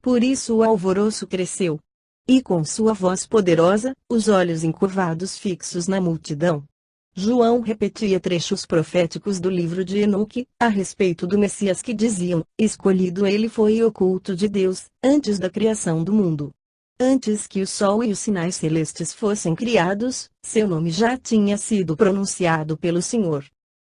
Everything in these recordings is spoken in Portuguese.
Por isso o alvoroço cresceu. E com sua voz poderosa, os olhos encurvados fixos na multidão, João repetia trechos proféticos do livro de Enoque, a respeito do Messias que diziam: escolhido ele foi e oculto de Deus, antes da criação do mundo. Antes que o sol e os sinais celestes fossem criados, seu nome já tinha sido pronunciado pelo Senhor.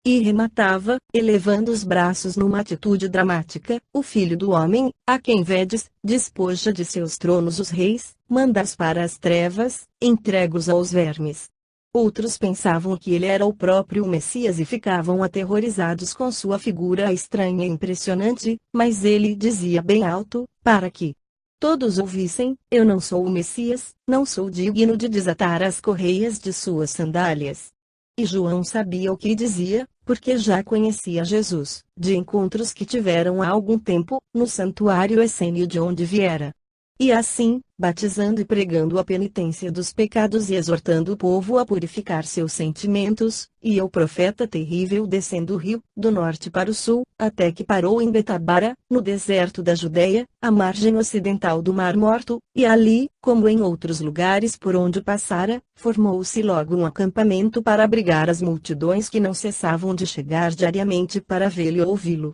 E rematava, elevando os braços numa atitude dramática: o Filho do Homem, a quem vedes, despoja de seus tronos os reis, manda-os para as trevas, entrega-os aos vermes. Outros pensavam que ele era o próprio Messias e ficavam aterrorizados com sua figura estranha e impressionante, mas ele dizia bem alto, para que todos ouvissem: eu não sou o Messias, não sou digno de desatar as correias de suas sandálias. E João sabia o que dizia, porque já conhecia Jesus, de encontros que tiveram há algum tempo, no santuário essênio de onde viera. E assim, batizando e pregando a penitência dos pecados e exortando o povo a purificar seus sentimentos, ia o profeta terrível descendo o rio, do norte para o sul, até que parou em Betabara, no deserto da Judeia, à margem ocidental do Mar Morto, e ali, como em outros lugares por onde passara, formou-se logo um acampamento para abrigar as multidões que não cessavam de chegar diariamente para vê-lo e ouvi-lo,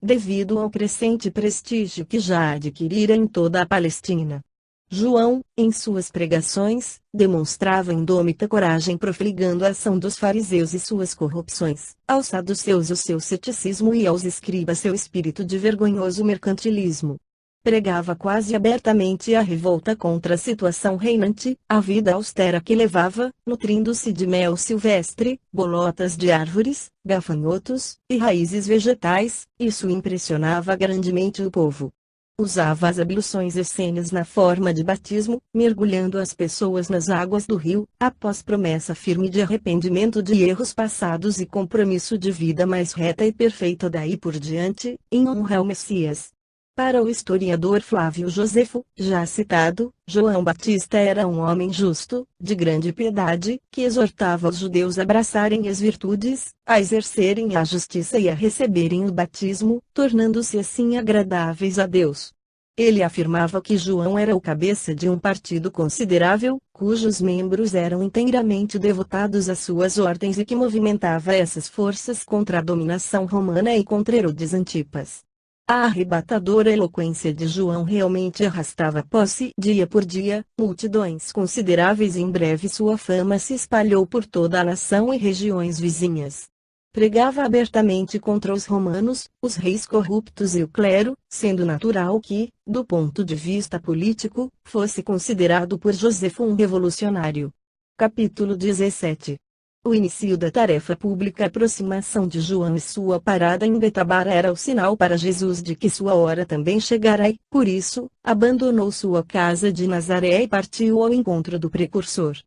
devido ao crescente prestígio que já adquirira em toda a Palestina. João, em suas pregações, demonstrava indômita coragem profligando a ação dos fariseus e suas corrupções, aos saduceus o seu ceticismo e aos escribas seu espírito de vergonhoso mercantilismo. Pregava quase abertamente a revolta contra a situação reinante, a vida austera que levava, nutrindo-se de mel silvestre, bolotas de árvores, gafanhotos, e raízes vegetais. Isso impressionava grandemente o povo. Usava as abluções essênias na forma de batismo, mergulhando as pessoas nas águas do rio, após promessa firme de arrependimento de erros passados e compromisso de vida mais reta e perfeita daí por diante, em honra ao Messias. Para o historiador Flávio Josefo, já citado, João Batista era um homem justo, de grande piedade, que exortava os judeus a abraçarem as virtudes, a exercerem a justiça e a receberem o batismo, tornando-se assim agradáveis a Deus. Ele afirmava que João era o cabeça de um partido considerável, cujos membros eram inteiramente devotados às suas ordens e que movimentava essas forças contra a dominação romana e contra Herodes Antipas. A arrebatadora eloquência de João realmente arrastava após si, dia por dia, multidões consideráveis e em breve sua fama se espalhou por toda a nação e regiões vizinhas. Pregava abertamente contra os romanos, os reis corruptos e o clero, sendo natural que, do ponto de vista político, fosse considerado por Josefo um revolucionário. Capítulo 17. O início da tarefa pública. A aproximação de João e sua parada em Betabara era o sinal para Jesus de que sua hora também chegara e, por isso, abandonou sua casa de Nazaré e partiu ao encontro do precursor.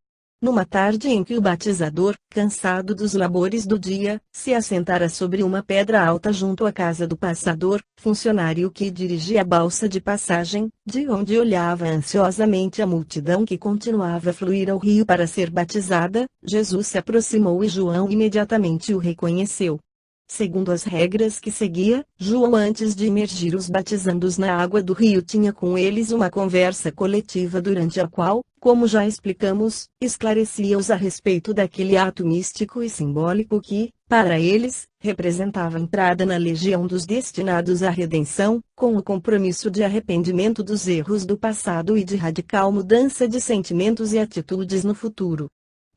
Numa tarde em que o batizador, cansado dos labores do dia, se assentara sobre uma pedra alta junto à casa do passador, funcionário que dirigia a balsa de passagem, de onde olhava ansiosamente a multidão que continuava a fluir ao rio para ser batizada, Jesus se aproximou e João imediatamente o reconheceu. Segundo as regras que seguia, João antes de imergir os batizandos na água do rio tinha com eles uma conversa coletiva durante a qual, como já explicamos, esclarecia-os a respeito daquele ato místico e simbólico que, para eles, representava a entrada na legião dos destinados à redenção, com o compromisso de arrependimento dos erros do passado e de radical mudança de sentimentos e atitudes no futuro.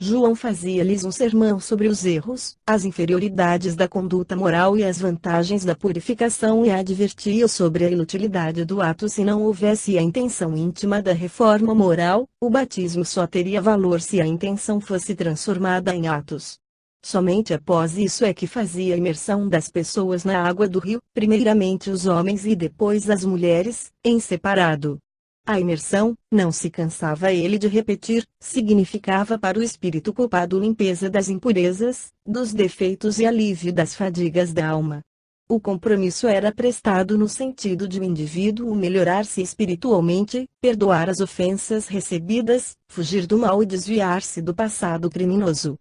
João fazia-lhes um sermão sobre os erros, as inferioridades da conduta moral e as vantagens da purificação e advertia-os sobre a inutilidade do ato se não houvesse a intenção íntima da reforma moral. O batismo só teria valor se a intenção fosse transformada em atos. Somente após isso é que fazia a imersão das pessoas na água do rio, primeiramente os homens e depois as mulheres, em separado. A imersão, não se cansava ele de repetir, significava para o espírito culpado limpeza das impurezas, dos defeitos e alívio das fadigas da alma. O compromisso era prestado no sentido de o indivíduo melhorar-se espiritualmente, perdoar as ofensas recebidas, fugir do mal e desviar-se do passado criminoso.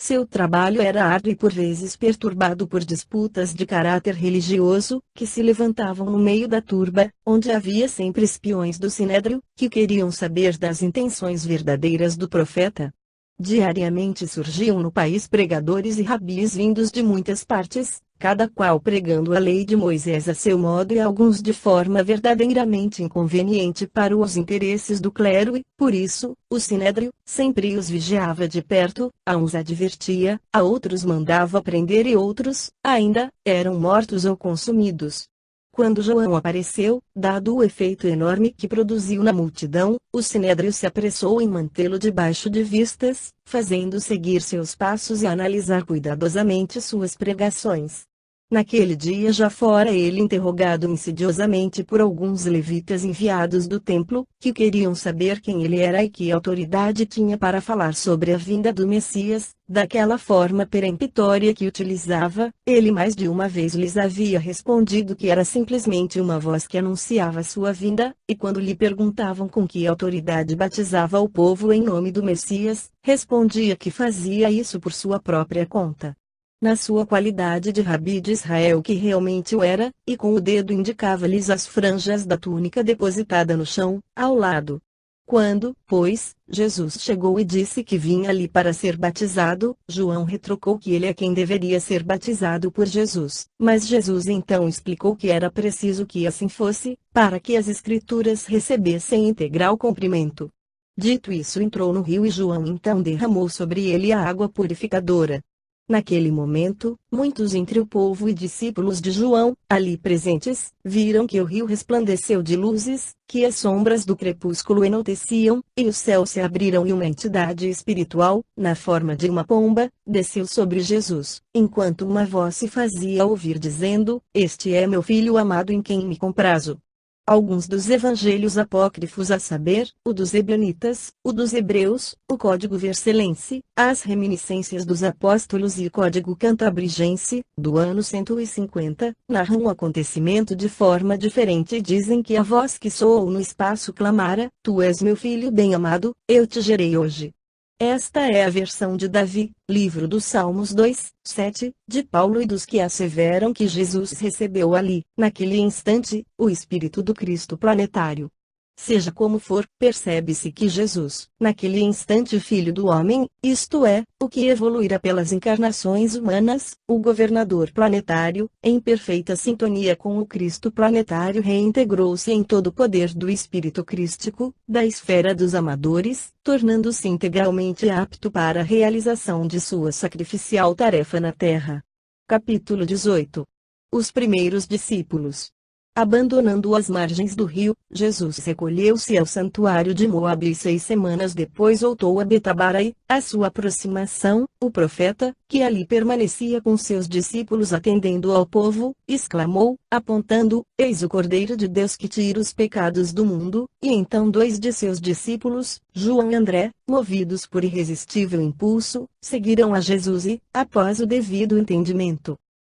Seu trabalho era árduo e por vezes perturbado por disputas de caráter religioso, que se levantavam no meio da turba, onde havia sempre espiões do Sinédrio, que queriam saber das intenções verdadeiras do profeta. Diariamente surgiam no país pregadores e rabis vindos de muitas partes, cada qual pregando a lei de Moisés a seu modo e alguns de forma verdadeiramente inconveniente para os interesses do clero e, por isso, o Sinédrio sempre os vigiava de perto, a uns advertia, a outros mandava prender e outros, ainda, eram mortos ou consumidos. Quando João apareceu, dado o efeito enorme que produziu na multidão, o Sinédrio se apressou em mantê-lo debaixo de vistas, fazendo seguir seus passos e analisar cuidadosamente suas pregações. Naquele dia já fora ele interrogado insidiosamente por alguns levitas enviados do templo, que queriam saber quem ele era e que autoridade tinha para falar sobre a vinda do Messias. Daquela forma peremptória que utilizava, ele mais de uma vez lhes havia respondido que era simplesmente uma voz que anunciava sua vinda, e quando lhe perguntavam com que autoridade batizava o povo em nome do Messias, respondia que fazia isso por sua própria conta. Na sua qualidade de rabi de Israel que realmente o era, e com o dedo indicava-lhes as franjas da túnica depositada no chão, ao lado. Quando, pois, Jesus chegou e disse que vinha ali para ser batizado, João retrucou que ele é quem deveria ser batizado por Jesus. Mas Jesus então explicou que era preciso que assim fosse, para que as Escrituras recebessem integral cumprimento. Dito isso, entrou no rio e João então derramou sobre ele a água purificadora. Naquele momento, muitos entre o povo e discípulos de João, ali presentes, viram que o rio resplandeceu de luzes, que as sombras do crepúsculo enalteciam, e os céus se abriram e uma entidade espiritual, na forma de uma pomba, desceu sobre Jesus, enquanto uma voz se fazia ouvir dizendo: "Este é meu filho amado em quem me comprazo." Alguns dos evangelhos apócrifos, a saber, o dos Ebionitas, o dos Hebreus, o Código Vercellense, as Reminiscências dos Apóstolos e o Código Cantabrigense, do ano 150, narram o acontecimento de forma diferente e dizem que a voz que soou no espaço clamara: "Tu és meu filho bem-amado, eu te gerei hoje." Esta é a versão de Davi, livro dos Salmos 2, 7, de Paulo e dos que asseveram que Jesus recebeu ali, naquele instante, o Espírito do Cristo planetário. Seja como for, percebe-se que Jesus, naquele instante Filho do Homem, isto é, o que evoluíra pelas encarnações humanas, o governador planetário, em perfeita sintonia com o Cristo planetário reintegrou-se em todo o poder do Espírito crístico, da esfera dos amadores, tornando-se integralmente apto para a realização de sua sacrificial tarefa na Terra. Capítulo 18. Os primeiros discípulos. Abandonando as margens do rio, Jesus recolheu-se ao santuário de Moabe e 6 semanas depois voltou a Betabara e, à sua aproximação, o profeta, que ali permanecia com seus discípulos atendendo ao povo, exclamou, apontando: "Eis o Cordeiro de Deus que tira os pecados do mundo." E então 2 de seus discípulos, João e André, movidos por irresistível impulso, seguiram a Jesus e, após o devido entendimento,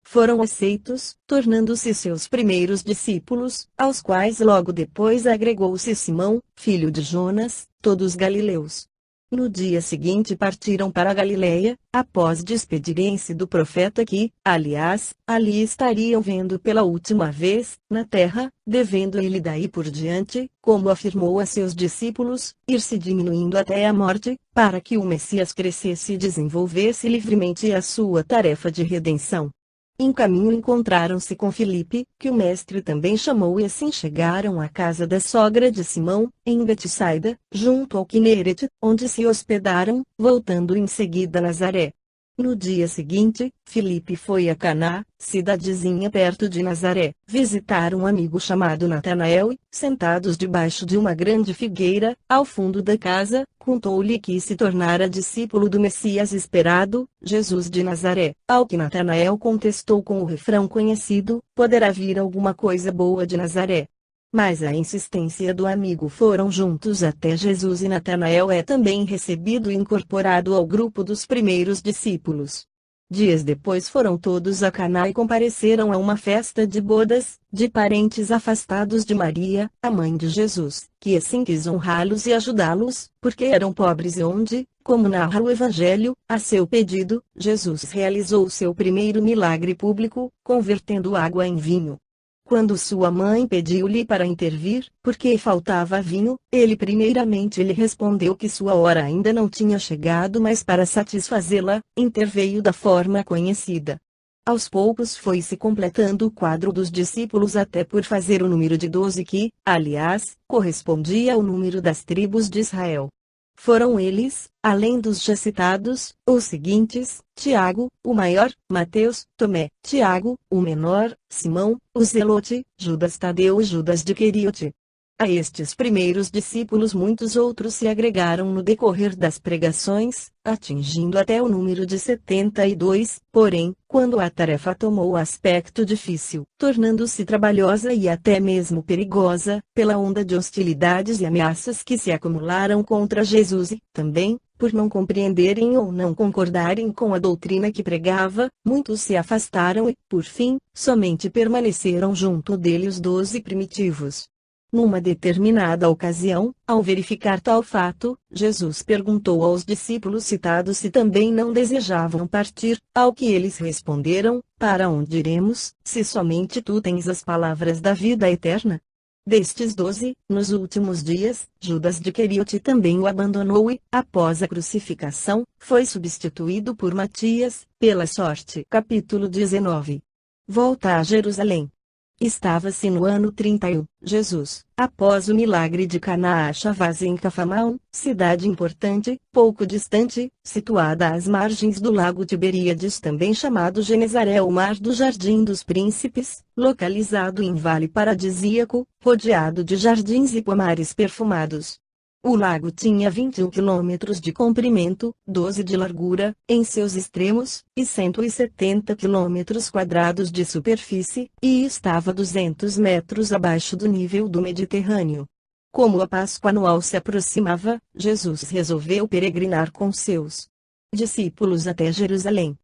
foram aceitos, tornando-se seus primeiros discípulos, aos quais logo depois agregou-se Simão, filho de Jonas, todos galileus. No dia seguinte partiram para a Galiléia, após despedirem-se do profeta que, aliás, ali estariam vendo pela última vez, na terra, devendo ele daí por diante, como afirmou a seus discípulos, ir-se diminuindo até a morte, para que o Messias crescesse e desenvolvesse livremente a sua tarefa de redenção. Em caminho encontraram-se com Filipe, que o mestre também chamou, e assim chegaram à casa da sogra de Simão, em Betsaida, junto ao Quinerete, onde se hospedaram, voltando em seguida a Nazaré. No dia seguinte, Filipe foi a Caná, cidadezinha perto de Nazaré, visitar um amigo chamado Natanael e, sentados debaixo de uma grande figueira, ao fundo da casa, contou-lhe que se tornara discípulo do Messias esperado, Jesus de Nazaré. Ao que Natanael contestou com o refrão conhecido: "Poderá vir alguma coisa boa de Nazaré?" Mas a insistência do amigo foram juntos até Jesus e Natanael é também recebido e incorporado ao grupo dos primeiros discípulos. Dias depois foram todos a Caná e compareceram a uma festa de bodas, de parentes afastados de Maria, a mãe de Jesus, que assim quis honrá-los e ajudá-los, porque eram pobres e onde, como narra o Evangelho, a seu pedido, Jesus realizou o seu primeiro milagre público, convertendo água em vinho. Quando sua mãe pediu-lhe para intervir, porque faltava vinho, ele primeiramente lhe respondeu que sua hora ainda não tinha chegado, mas para satisfazê-la, interveio da forma conhecida. Aos poucos foi-se completando o quadro dos discípulos até por fazer o número de 12 que, aliás, correspondia ao número das tribos de Israel. Foram eles, além dos já citados, os seguintes: Tiago, o maior, Mateus, Tomé, Tiago, o menor, Simão, o Zelote, Judas Tadeu e Judas de Queriote. A estes primeiros discípulos muitos outros se agregaram no decorrer das pregações, atingindo até o número de 72, porém, quando a tarefa tomou aspecto difícil, tornando-se trabalhosa e até mesmo perigosa, pela onda de hostilidades e ameaças que se acumularam contra Jesus e, também, por não compreenderem ou não concordarem com a doutrina que pregava, muitos se afastaram e, por fim, somente permaneceram junto dele os 12 primitivos. Numa determinada ocasião, ao verificar tal fato, Jesus perguntou aos discípulos citados se também não desejavam partir, ao que eles responderam: Para onde iremos, se somente tu tens as palavras da vida eterna? Destes 12, nos últimos dias, Judas de Queriote também o abandonou e, após a crucificação, foi substituído por Matias, pela sorte. Capítulo 19. Volta a Jerusalém. Estava-se no ano 31, Jesus, após o milagre de Caná, achava-se em Cafarnaum, cidade importante, pouco distante, situada às margens do lago Tiberíades, também chamado Genezaré ou Mar do Jardim dos Príncipes, localizado em vale paradisíaco, rodeado de jardins e pomares perfumados. O lago tinha 21 quilômetros de comprimento, 12 de largura, em seus extremos, e 170 quilômetros quadrados de superfície, e estava 200 metros abaixo do nível do Mediterrâneo. Como a Páscoa anual se aproximava, Jesus resolveu peregrinar com seus discípulos até Jerusalém.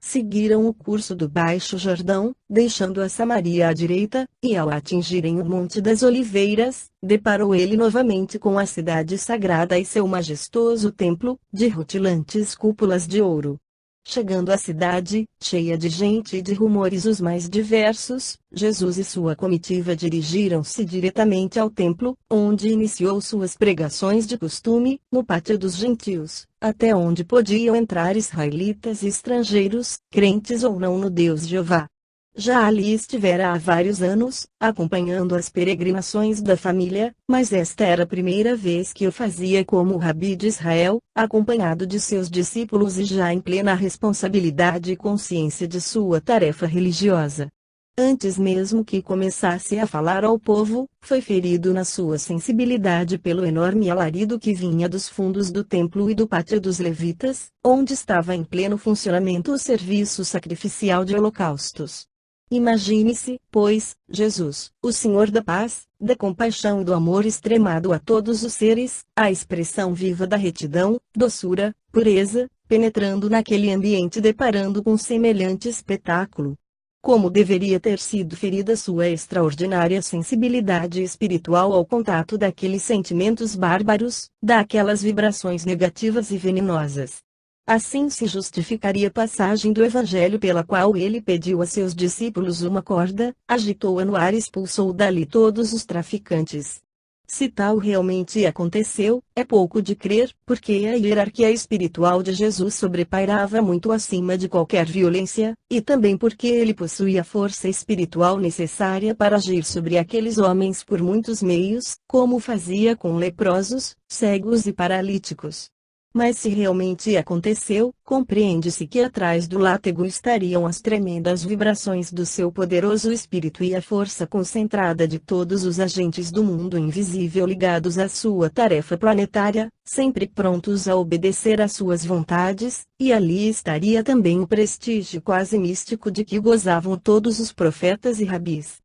Seguiram o curso do Baixo Jordão, deixando a Samaria à direita, e ao atingirem o Monte das Oliveiras, deparou ele novamente com a cidade sagrada e seu majestoso templo, de rutilantes cúpulas de ouro. Chegando à cidade, cheia de gente e de rumores os mais diversos, Jesus e sua comitiva dirigiram-se diretamente ao templo, onde iniciou suas pregações de costume, no pátio dos gentios, até onde podiam entrar israelitas e estrangeiros, crentes ou não no Deus Jeová. Já ali estivera há vários anos, acompanhando as peregrinações da família, mas esta era a primeira vez que o fazia como rabi de Israel, acompanhado de seus discípulos e já em plena responsabilidade e consciência de sua tarefa religiosa. Antes mesmo que começasse a falar ao povo, foi ferido na sua sensibilidade pelo enorme alarido que vinha dos fundos do templo e do pátio dos levitas, onde estava em pleno funcionamento o serviço sacrificial de holocaustos. Imagine-se, pois, Jesus, o Senhor da paz, da compaixão e do amor extremado a todos os seres, a expressão viva da retidão, doçura, pureza, penetrando naquele ambiente deparando com semelhante espetáculo. Como deveria ter sido ferida sua extraordinária sensibilidade espiritual ao contato daqueles sentimentos bárbaros, daquelas vibrações negativas e venenosas. Assim se justificaria a passagem do Evangelho pela qual ele pediu a seus discípulos uma corda, agitou-a no ar e expulsou dali todos os traficantes. Se tal realmente aconteceu, é pouco de crer, porque a hierarquia espiritual de Jesus sobrepairava muito acima de qualquer violência, e também porque ele possuía a força espiritual necessária para agir sobre aqueles homens por muitos meios, como fazia com leprosos, cegos e paralíticos. Mas se realmente aconteceu, compreende-se que atrás do látego estariam as tremendas vibrações do seu poderoso espírito e a força concentrada de todos os agentes do mundo invisível ligados à sua tarefa planetária, sempre prontos a obedecer às suas vontades, e ali estaria também o prestígio quase místico de que gozavam todos os profetas e rabis.